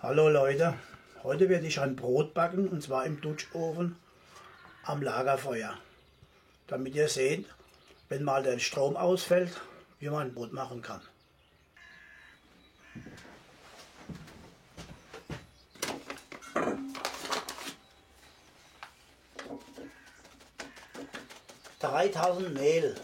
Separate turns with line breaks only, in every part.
Hallo Leute, heute werde ich ein Brot backen und zwar im Dutchofen am Lagerfeuer, damit ihr seht, wenn mal der Strom ausfällt, wie man Brot machen kann. ...3000 Mehl.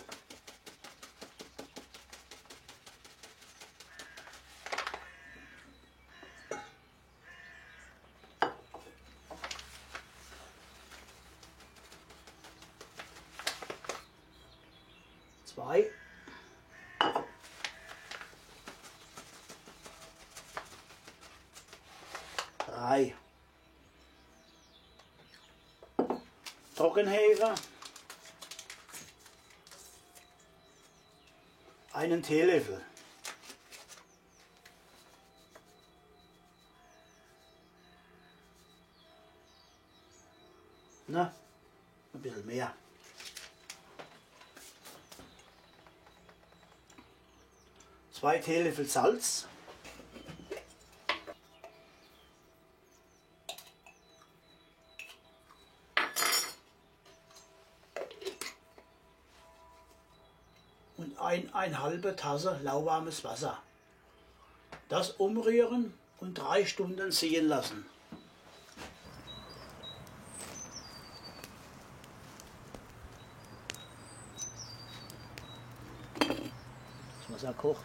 Zwei. Drei. Trockenhefe. Einen Teelöffel. Na, ein bisschen mehr. Zwei Teelöffel Salz. Und eine halbe Tasse lauwarmes Wasser. Das umrühren und 3 Stunden ziehen lassen. Das Wasser kocht.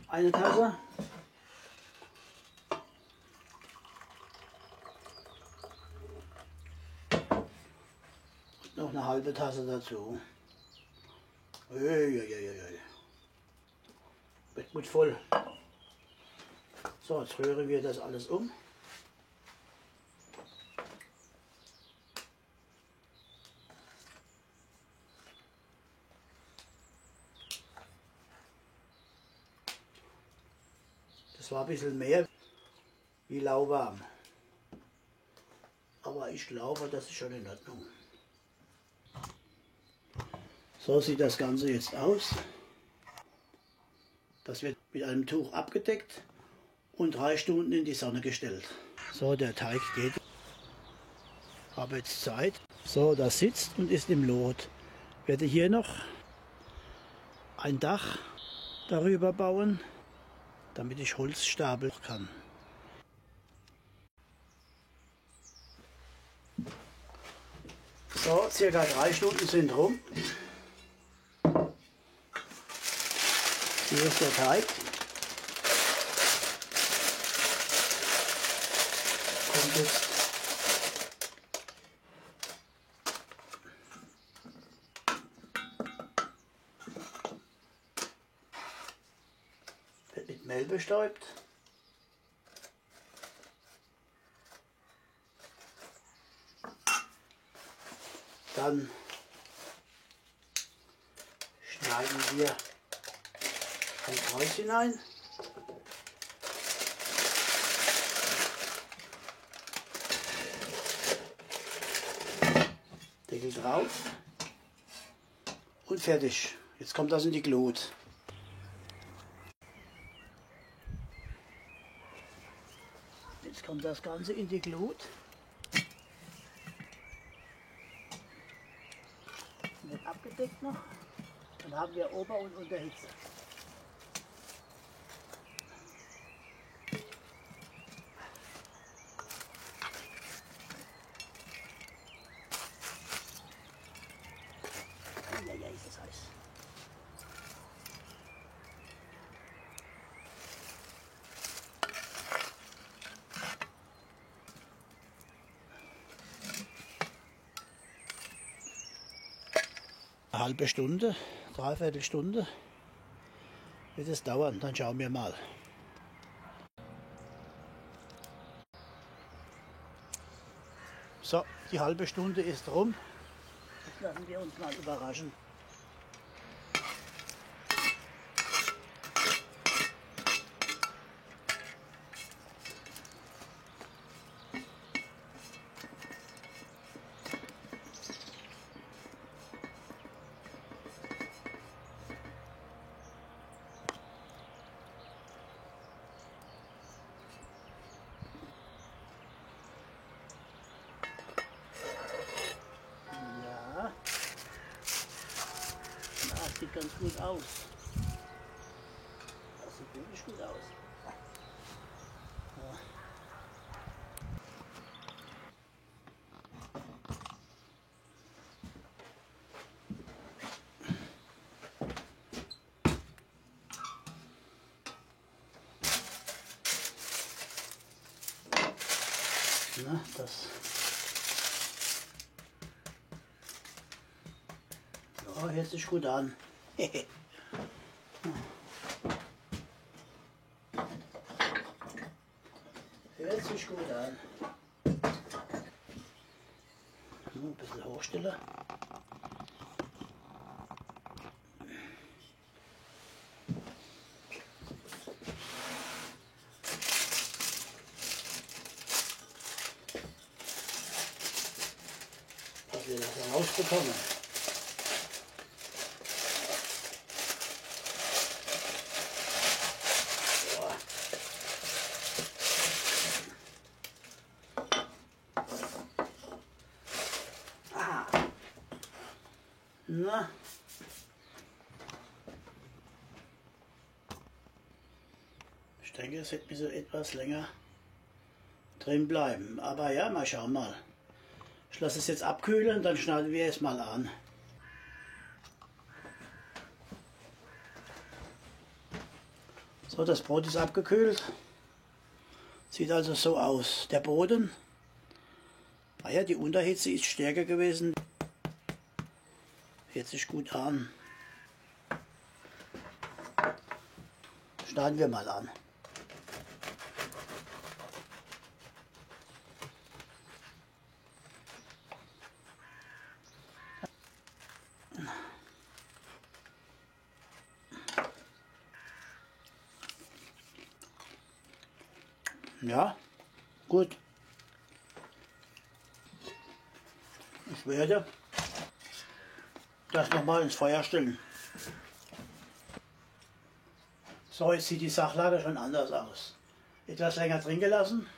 Eine Tasse. Und noch eine halbe Tasse dazu. Uiuiui. Wird gut voll. So, jetzt rühren wir das alles um. Das war ein bisschen mehr wie lauwarm. Aber ich glaube, das ist schon in Ordnung. So sieht das Ganze jetzt aus. Das wird mit einem Tuch abgedeckt und 3 Stunden in die Sonne gestellt. So, der Teig geht. Habe jetzt Zeit. So, das sitzt und ist im Lot. Werde hier noch ein Dach darüber bauen, damit ich Holz stapeln kann. So, circa 3 Stunden sind rum. Hier ist der Teig. Kommt jetzt wird mit Mehl bestäubt. Dann schneiden wir ein Kreuz hinein. Deckel drauf und fertig. Jetzt kommt das in die Glut. Jetzt kommt das Ganze in die Glut. Wird abgedeckt noch. Dann haben wir Ober- und Unterhitze. Ja, ist das heiß. Eine halbe Stunde, 3/4 Stunde wird es dauern, dann schauen wir mal. So, die halbe Stunde ist rum. Jetzt lassen wir uns mal überraschen. ganz gut aus. Das sieht wirklich gut aus. Ja. Na, das. Ja, hört sich gut an. Hört sich gut an. Nur ein bisschen hochstellen. Dass wir das rausbekommen. Na. Ich denke, es wird mir so etwas länger drin bleiben. Aber ja, mal schauen mal. Ich lasse es jetzt abkühlen, dann schneiden wir es mal an. So, das Brot ist abgekühlt. Sieht also so aus. Der Boden, naja, die Unterhitze ist stärker gewesen. Hört sich gut an. Schneiden wir mal an. Ja, gut. Ich werde das nochmal ins Feuer stellen. So, jetzt sieht die Sachlage schon anders aus. Etwas länger drin gelassen.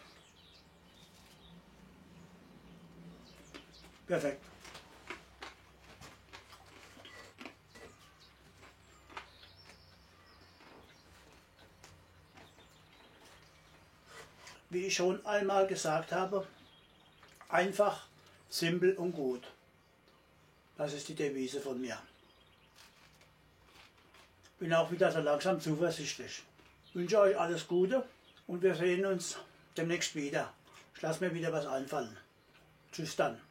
Perfekt. Wie ich schon einmal gesagt habe, einfach, simpel und gut. Das ist die Devise von mir. Bin auch wieder so langsam zuversichtlich. Ich wünsche euch alles Gute und wir sehen uns demnächst wieder. Ich lasse mir wieder was einfallen. Tschüss dann.